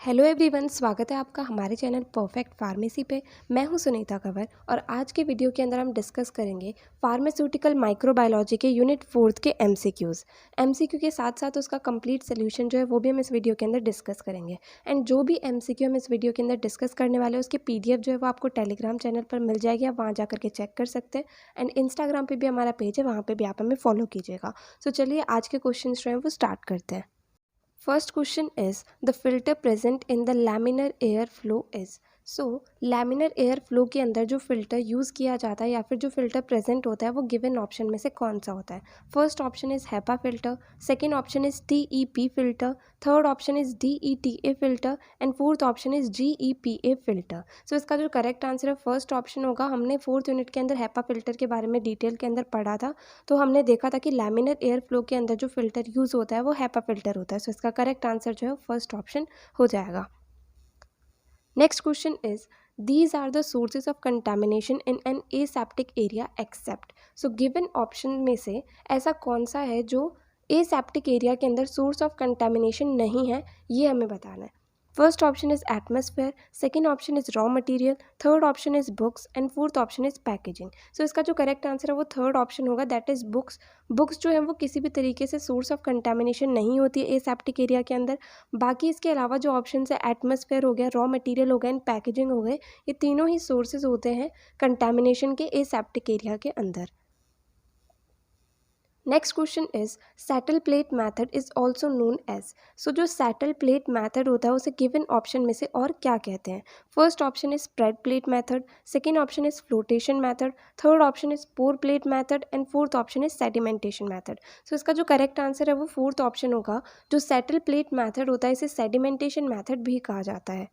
Hello everyone, स्वागत है आपका हमारे चैनल परफेक्ट फार्मेसी पे। मैं हूं सुनीता कंवर और आज के वीडियो के अंदर हम डिस्कस करेंगे फार्मास्यूटिकल माइक्रोबायोलॉजी के यूनिट 4 के एमसीक्यू के साथ साथ उसका कंप्लीट सोल्यूशन जो है वो भी हम इस वीडियो के अंदर डिस्कस करेंगे। एंड जो भी एमसीक्यू हम इस वीडियो के अंदर डिस्कस करने वाले हैं उसकी पीडीएफ जो है वो आपको टेलीग्राम चैनल पर मिल जाएगी, आप वहाँ जाकर के चेक कर सकते हैं। एंड इंस्टाग्राम पर भी हमारा पेज है, वहाँ पर भी आप हमें फॉलो कीजिएगा। सो चलिए आज के क्वेश्चन जो हैं वो स्टार्ट करते हैं। First question is the filter present in the laminar air flow is। So laminar air flow के अंदर जो फिल्टर यूज़ किया जाता है या फिर जो फिल्टर प्रेजेंट होता है वो गिवन ऑप्शन में से कौन सा होता है। First option is HEPA filter, second option is TEP filter, third option is DETA filter and fourth option is GEPA filter. So इसका जो करेक्ट आंसर है फर्स्ट ऑप्शन होगा। हमने फोर्थ यूनिट के अंदर हैपा फिल्टर के बारे में डिटेल के अंदर पढ़ा था, तो हमने देखा था कि लैमिनर एयर फ्लो के अंदर जो फिल्टर यूज़ होता है वो हैपा फिल्टर होता है। सो इसका करेक्ट आंसर जो है फर्स्ट ऑप्शन हो जाएगा। Next question is these are the sources of contamination in an aseptic area except। so given option में से ऐसा कौन सा है जो aseptic area के अंदर source of contamination नहीं है, ये हमें बताना है। First option is atmosphere, second option is raw material, third option is books and fourth option is packaging. So इसका जो करेक्ट आंसर है वो थर्ड ऑप्शन होगा, दैट इज बुक्स। बुक्स जो है वो किसी भी तरीके से सोर्स ऑफ कंटामिनेशन नहीं होती है एसेप्टिक एरिया के अंदर। बाकी इसके अलावा जो ऑप्शन है एटमॉस्फेयर हो गया, रॉ मटेरियल हो गया एंड पैकेजिंग हो गए, ये तीनों ही सोर्सेज होते हैं कंटामिनेशन के एसेप्टिक एरिया के अंदर। Next question is settle plate method is also known as. So जो सैटल प्लेट मैथड होता है उसे गिवन ऑप्शन में से और क्या कहते हैं। First option is spread plate method, second option is flotation method, third option is pour plate method and fourth option is sedimentation method. So इसका जो करेक्ट आंसर है वो फोर्थ ऑप्शन होगा। जो सैटल प्लेट मैथड होता है इसे sedimentation method भी कहा जाता है।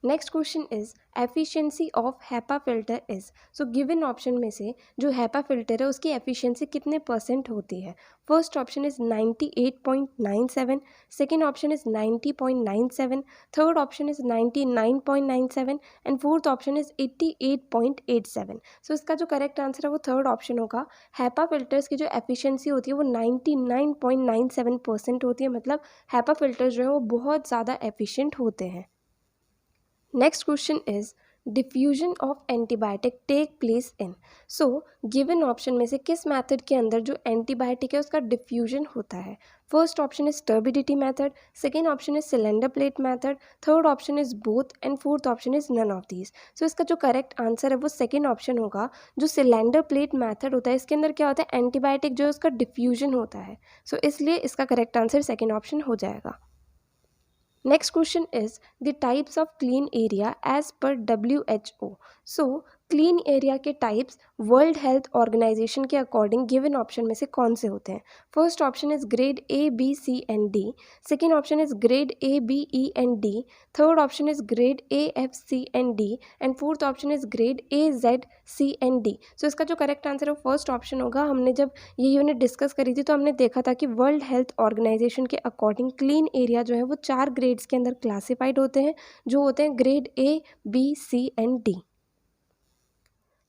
Next question is efficiency of HEPA filter is. So given option में से जो हैपा फिल्टर है उसकी एफिशिएंसी कितने % होती है। First option is 98.97, second option is 90.97, third option is 99.97 and fourth option is 88.87। सो इसका जो करेक्ट आंसर है वो थर्ड ऑप्शन होगा। हैपा फिल्टर्स की जो एफिशिएंसी होती है वो 99.97% होती है, मतलब हैपा फिल्टर्स जो है वो बहुत ज़्यादा एफिशिएंट होते हैं। Next question is diffusion of antibiotic take place in. So given option में से किस मेथड के अंदर जो एंटीबायोटिक है उसका डिफ्यूजन होता है। First option is turbidity method, second option is cylinder plate method, third option is both and fourth option is none of these. So इसका जो करेक्ट आंसर है वो सेकेंड ऑप्शन होगा। जो सिलेंडर प्लेट मेथड होता है इसके अंदर क्या होता है, एंटीबायोटिक जो है उसका डिफ्यूजन होता है। सो इसलिए इसका करेक्ट आंसर सेकेंड ऑप्शन हो जाएगा। Next question is the types of clean area as per WHO। So clean area के टाइप्स वर्ल्ड हेल्थ ऑर्गेनाइजेशन के अकॉर्डिंग गिवन ऑप्शन में से कौन से होते हैं। First option is grade A, B, C and D, second option is grade A, B, E and D, third option is grade A, F, C and D and fourth option is grade A, Z, C and D। सो इसका जो correct answer है वो first option होगा। हमने जब ये unit discuss करी थी तो हमने देखा था कि वर्ल्ड हेल्थ ऑर्गेनाइजेशन के अकॉर्डिंग क्लीन एरिया जो है वो 4 ग्रेड्स के अंदर क्लासिफाइड होते हैं, जो होते हैं grade A, B, C and D।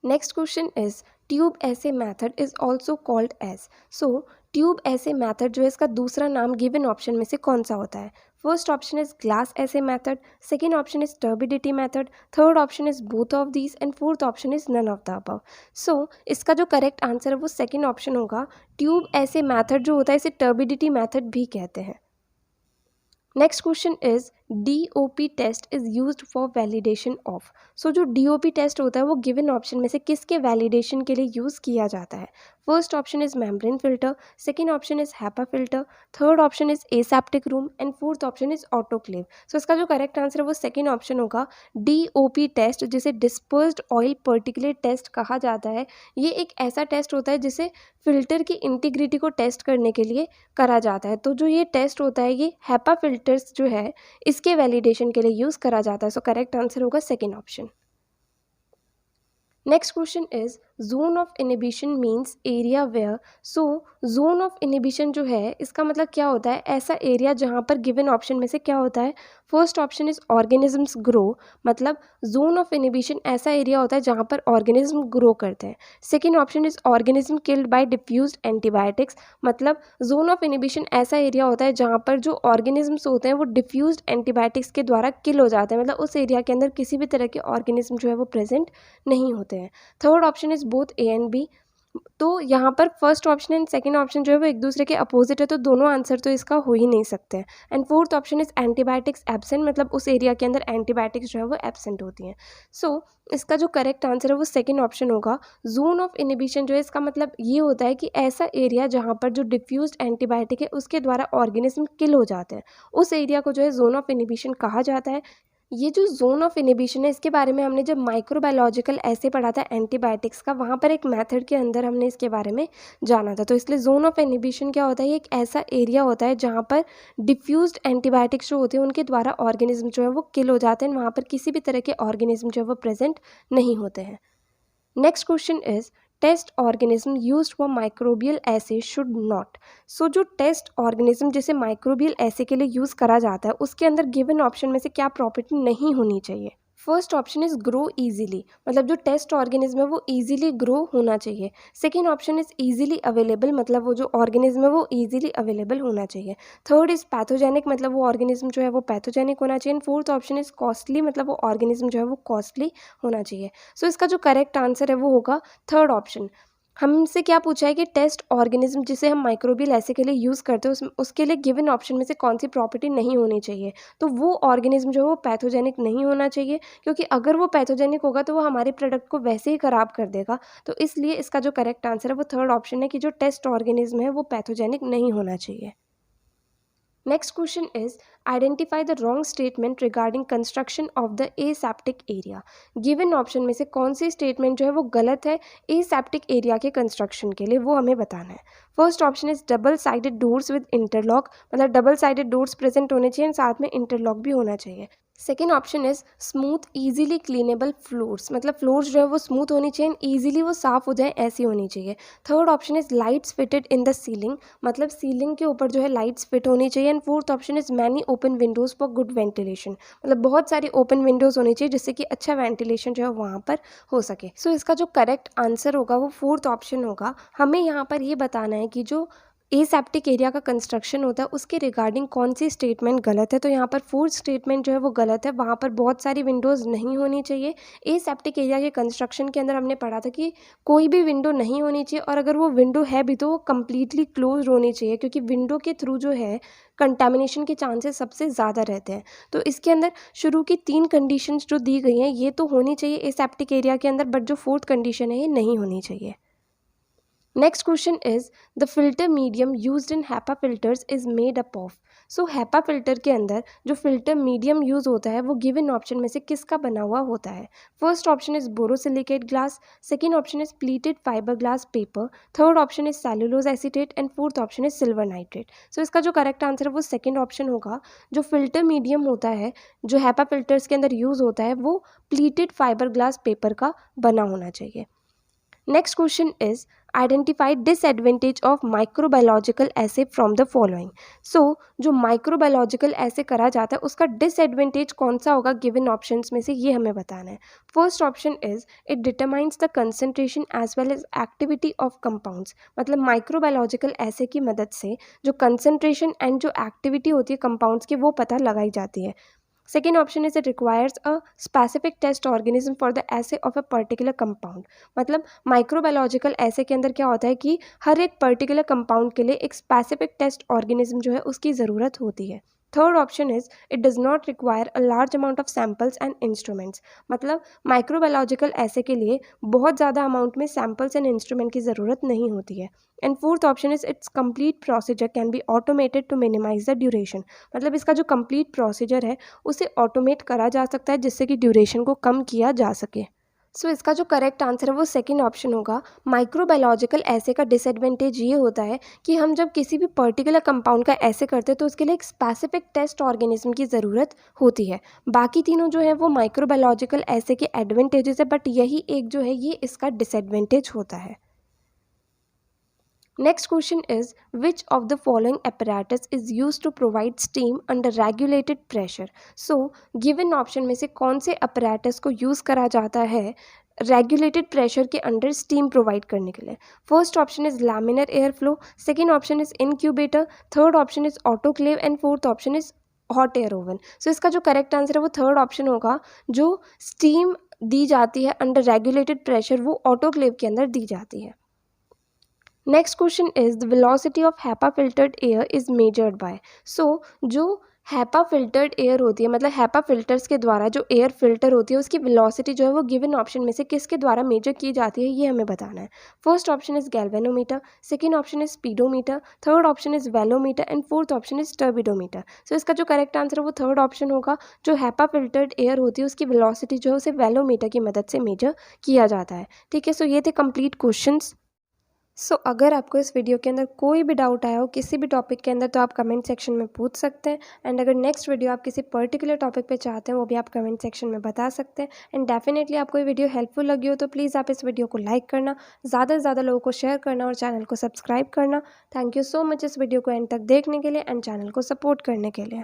Next question is tube assay method is also called as. So tube assay method जो है इसका दूसरा नाम गिवन ऑप्शन में से कौन सा होता है। First option is glass assay method, second option is turbidity method, third option is both of these and fourth option is none of the above. So इसका जो करेक्ट आंसर है वो सेकेंड ऑप्शन होगा। ट्यूब ऐसे मैथड जो होता है इसे turbidity method भी कहते हैं। Next question is DOP test is used for validation of. So जो DOP टेस्ट होता है वो गिवन ऑप्शन में से किसके वैलिडेशन के लिए यूज़ किया जाता है। First option is membrane filter, second option is HEPA filter, third option is aseptic room and fourth option is autoclave. So इसका जो करेक्ट आंसर है वो सेकेंड ऑप्शन होगा। DOP टेस्ट जिसे डिस्पर्स्ड ऑयल पर्टिकुलेट टेस्ट कहा जाता है, ये एक ऐसा टेस्ट होता है जिसे फिल्टर की इंटीग्रिटी को टेस्ट करने के लिए करा जाता है। तो जो ये टेस्ट होता है ये हैपा फिल्टर्स जो है इसके वैलिडेशन के लिए यूज़ करा जाता है। सो करेक्ट आंसर होगा second option. Next question is zone of inhibition means area where, so zone of inhibition जो है इसका मतलब क्या होता है, ऐसा एरिया जहाँ पर गिवन ऑप्शन में से क्या होता है, first option is organisms grow, मतलब जोन ऑफ इनिबिशन ऐसा एरिया होता है जहाँ पर ऑर्गेनिज्म ग्रो करते हैं। Second option is organism killed by diffused antibiotics, मतलब जोन ऑफ इनिबिशन ऐसा एरिया होता है जहाँ पर जो ऑर्गेनिजम्स होते हैं वो डिफ्यूज्ड एंटीबायोटिक्स के द्वारा किल हो जाते हैं, मतलब उस एरिया के अंदर किसी भी तरह के ऑर्गेनिज्म जो है वो प्रेजेंट नहीं होते हैं। Third option is both A and B, तो यहाँ पर first option and second option जो है वो एक दूसरे के अपोजिट है, तो दोनों आंसर तो इसका हो ही नहीं सकते हैं। And fourth option is antibiotics absent, मतलब उस एरिया के अंदर एंटीबायोटिक्स जो है वो एब्सेंट होती हैं। सो इसका जो करेक्ट आंसर है वो सेकंड ऑप्शन होगा। जोन ऑफ इनिबिशन जो है इसका मतलब ये होता है कि ऐसा एरिया जहाँ पर जो डिफ्यूज्ड एंटीबायोटिक है उसके द्वारा ऑर्गेनिज्म किल हो जाते हैं, उस एरिया को जो है जोन ऑफ इनिबिशन कहा जाता है। ये जो जोन ऑफ इनिबिशन है इसके बारे में हमने जब माइक्रोबायोलॉजिकल ऐसे पढ़ा था एंटीबायोटिक्स का, वहाँ पर एक मेथड के अंदर हमने इसके बारे में जाना था। तो इसलिए जोन ऑफ इनिबिशन क्या होता है, ये एक ऐसा एरिया होता है जहाँ पर डिफ्यूज्ड एंटीबायोटिक्स जो होते हैं उनके द्वारा ऑर्गेनिज्म जो है वो किल हो जाते हैं, वहाँ पर किसी भी तरह के ऑर्गेनिज्म जो है वो प्रेजेंट नहीं होते हैं। Next question is test organism used for microbial assay should not. So जो टेस्ट ऑर्गेनिज्म जिसे माइक्रोबियल एसे के लिए यूज़ करा जाता है उसके अंदर गिवन ऑप्शन में से क्या प्रॉपर्टी नहीं होनी चाहिए। First option is grow easily, मतलब जो टेस्ट ऑर्गेनिज्म है वो ईजिली ग्रो होना चाहिए। Second option is easily available, मतलब वो जो ऑर्गेनिज्म है वो ईजिली अवेलेबल होना चाहिए। थर्ड इज पैथोजेनिक, मतलब वो ऑर्गेनिज्म जो है वो पैथोजेनिक होना चाहिए। फोर्थ ऑप्शन इज कॉस्टली, मतलब वो ऑर्गेनिज्म जो है वो कॉस्टली होना चाहिए। सो इसका जो करेक्ट आंसर है वो होगा थर्ड ऑप्शन। हमसे क्या पूछा है कि टेस्ट ऑर्गेनिज्म जिसे हम माइक्रोबियल ऐसे के लिए यूज़ करते हैं उसके लिए गिवन ऑप्शन में से कौन सी प्रॉपर्टी नहीं होनी चाहिए, तो वो ऑर्गेनिज्म जो है वो पैथोजेनिक नहीं होना चाहिए, क्योंकि अगर वो पैथोजेनिक होगा तो वो हमारे प्रोडक्ट को वैसे ही ख़राब कर देगा। तो इसलिए इसका जो करेक्ट आंसर है वो थर्ड ऑप्शन है कि जो टेस्ट ऑर्गेनिज्म है वो पैथोजेनिक नहीं होना चाहिए। Next question is identify the wrong statement regarding construction of the aseptic area. Given option में से कौन सी स्टेटमेंट जो है वो गलत है एसेप्टिक एरिया के कंस्ट्रक्शन के लिए, वो हमें बताना है। First option is double sided doors with interlock, मतलब डबल साइडेड डोर्स प्रेजेंट होने चाहिए, साथ में इंटरलॉक भी होना चाहिए। Second option is smooth easily cleanable floors, मतलब फ्लोर्स जो है वो स्मूथ होनी चाहिए, ईजिली वो साफ हो जाए ऐसी होनी चाहिए। Third option is lights fitted in the ceiling, मतलब सीलिंग के ऊपर जो है लाइट्स फिट होनी चाहिए। And fourth option is many open Windows for good ventilation, मतलब बहुत सारी ओपन विंडोज होनी चाहिए जिससे कि अच्छा वेंटिलेशन जो है वहाँ पर हो सके। सो इसका जो करेक्ट आंसर होगा वो फोर्थ ऑप्शन होगा। हमें यहाँ पर ये बताना है कि जो एसेप्टिक एरिया का कंस्ट्रक्शन होता है उसके रिगार्डिंग कौन सी स्टेटमेंट गलत है, तो यहाँ पर फोर्थ स्टेटमेंट जो है वो गलत है, वहाँ पर बहुत सारी विंडोज़ नहीं होनी चाहिए। एसेप्टिक एरिया के कंस्ट्रक्शन के अंदर हमने पढ़ा था कि कोई भी विंडो नहीं होनी चाहिए, और अगर वो विंडो है भी तो वो कम्प्लीटली क्लोज होनी चाहिए, क्योंकि विंडो के थ्रू जो है कंटामिनेशन के चांसेस सबसे ज़्यादा रहते हैं। तो इसके अंदर शुरू की 3 कंडीशंस जो दी गई हैं ये तो होनी चाहिए एसेप्टिक एरिया के अंदर, बट जो फोर्थ कंडीशन है ये नहीं होनी चाहिए। Next question is the filter medium used in HEPA filters is made up of. So HEPA filter के अंदर जो फिल्टर मीडियम यूज होता है वो गिवन ऑप्शन में से किसका बना हुआ होता है। First option is borosilicate glass, second option is pleated fibre glass paper, third option is cellulose acetate, and fourth option is silver nitrate. So इसका जो करेक्ट आंसर है वो सेकेंड ऑप्शन होगा। जो फिल्टर मीडियम होता है जो HEPA फिल्टर्स के अंदर यूज होता है वो प्लीटेड फाइबर ग्लास पेपर का बना होना चाहिए। Next question is identify disadvantage of microbiological ऐसे फ्रॉम द फॉलोइंग। सो जो माइक्रोबायोलॉजिकल ऐसे करा जाता है उसका डिसएडवांटेज कौन सा होगा गिवन ऑप्शंस में से, ये हमें बताना है। First option is it determines the concentration as well as activity of compounds, मतलब माइक्रोबायोलॉजिकल ऐसे की मदद से जो कंसंट्रेशन एंड जो एक्टिविटी होती है कंपाउंड्स की वो पता लगाई जाती है। Second option is it requires a specific test organism for the assay of a particular compound, मतलब माइक्रोबायोलॉजिकल ऐसे के अंदर क्या होता है कि हर एक पर्टिकुलर कंपाउंड के लिए एक स्पेसिफिक टेस्ट ऑर्गेनिज्म जो है उसकी ज़रूरत होती है। Third option is it does not require a large amount of samples and instruments, मतलब माइक्रोबायोलॉजिकल ऐसे के लिए बहुत ज़्यादा अमाउंट में सैम्पल्स एंड इंस्ट्रूमेंट की ज़रूरत नहीं होती है। And fourth option is it's complete procedure can be automated to minimise the duration, मतलब इसका जो कंप्लीट प्रोसीजर है उसे ऑटोमेट करा जा सकता है जिससे कि ड्यूरेशन को कम किया जा सके। सो इसका जो करेक्ट आंसर है वो सेकंड ऑप्शन होगा। माइक्रोबायोलॉजिकल एसे का डिसएडवांटेज ये होता है कि हम जब किसी भी पर्टिकुलर कंपाउंड का एसे करते हैं तो उसके लिए एक स्पेसिफिक टेस्ट ऑर्गेनिज्म की ज़रूरत होती है। बाकी तीनों जो है वो माइक्रोबायोलॉजिकल एसे के एडवांटेजेस है, बट यही एक जो है ये इसका डिसएडवांटेज होता है। Next question is, which of the following apparatus is used to provide steam under regulated pressure? So given option में से कौन से apparatus को use करा जाता है regulated pressure के अंडर steam provide करने के लिए? First option is laminar airflow, second option is incubator, third option is autoclave and fourth option is hot air oven. So इसका जो correct answer है वो third option होगा। जो steam दी जाती है under regulated pressure वो autoclave के अंदर दी जाती है। Next question is the velocity of HEPA filtered air is measured by. So जो हैपा फिल्टर्ड एयर होती है, मतलब हैपा फिल्टर्स के द्वारा जो एयर फिल्टर होती है उसकी वेलोसिटी जो है वो गिवन ऑप्शन में से किसके द्वारा मेजर की जाती है ये हमें बताना है। First option is galvanometer, second option is speedometer, third option is velometer and fourth option is turbidometer. So इसका जो करेक्ट आंसर है वो थर्ड ऑप्शन होगा। जो हैपा फिल्टर्ड एयर होती है उसकी वेलोसिटी जो है उसे वेलोमीटर की मदद से मेजर किया जाता है। ठीक है, सो ये थे कंप्लीट क्वेश्चंस। अगर आपको इस वीडियो के अंदर कोई भी डाउट आया हो किसी भी टॉपिक के अंदर तो आप कमेंट सेक्शन में पूछ सकते हैं। एंड अगर नेक्स्ट वीडियो आप किसी पर्टिकुलर टॉपिक पे चाहते हैं वो भी आप कमेंट सेक्शन में बता सकते हैं। एंड डेफिनेटली आपको ये वीडियो हेल्पफुल लगी हो तो प्लीज़ आप इस वीडियो को लाइक करना, ज़्यादा से ज़्यादा लोगों को शेयर करना और चैनल को सब्सक्राइब करना। थैंक यू सो मच इस वीडियो को एंड तक देखने के लिए एंड चैनल को सपोर्ट करने के लिए।